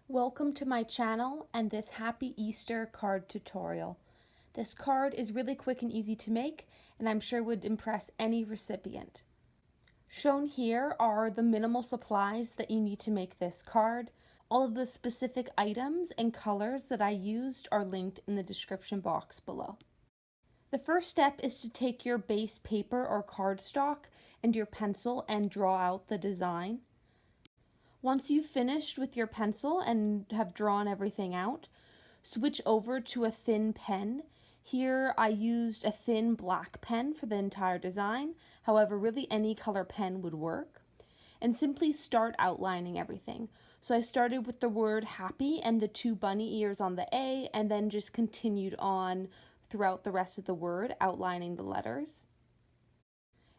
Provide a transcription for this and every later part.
Welcome to my channel and this Happy Easter card tutorial. This card is really quick and easy to make, and I'm sure would impress any recipient. Shown here are the minimal supplies that you need to make this card. All of the specific items and colors that I used are linked in the description box below. The first step is to take your base paper or cardstock and your pencil and draw out the design. Once you've finished with your pencil and have drawn everything out, switch over to a thin pen. Here I used a thin black pen for the entire design, however really any color pen would work. And simply start outlining everything. So I started with the word happy and the two bunny ears on the A, and then just continued on throughout the rest of the word, outlining the letters.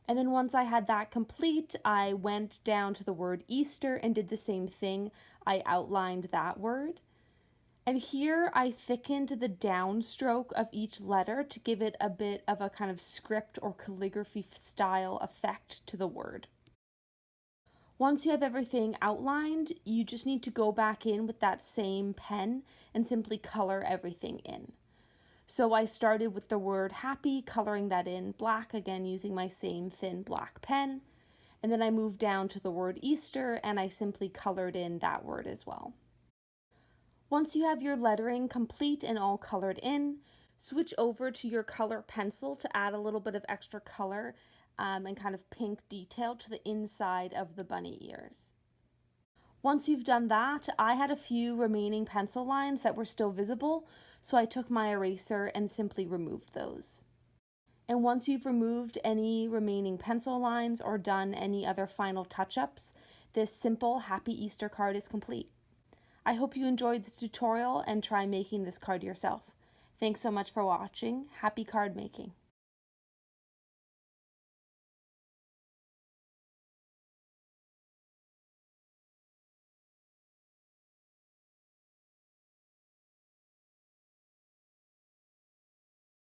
And then once I had that complete, I went down to the word Easter and did the same thing. I outlined that word. And here I thickened the downstroke of each letter to give it a bit of a kind of script or calligraphy style effect to the word. Once you have everything outlined, you just need to go back in with that same pen and simply color everything in. So I started with the word happy, coloring that in black, again using my same thin black pen. And then I moved down to the word Easter and I simply colored in that word as well. Once you have your lettering complete and all colored in, switch over to your color pencil to add a little bit of extra color and kind of pink detail to the inside of the bunny ears. Once you've done that, I had a few remaining pencil lines that were still visible, so I took my eraser and simply removed those. And once you've removed any remaining pencil lines or done any other final touch-ups, this simple Happy Easter card is complete. I hope you enjoyed this tutorial and try making this card yourself. Thanks so much for watching. Happy card making!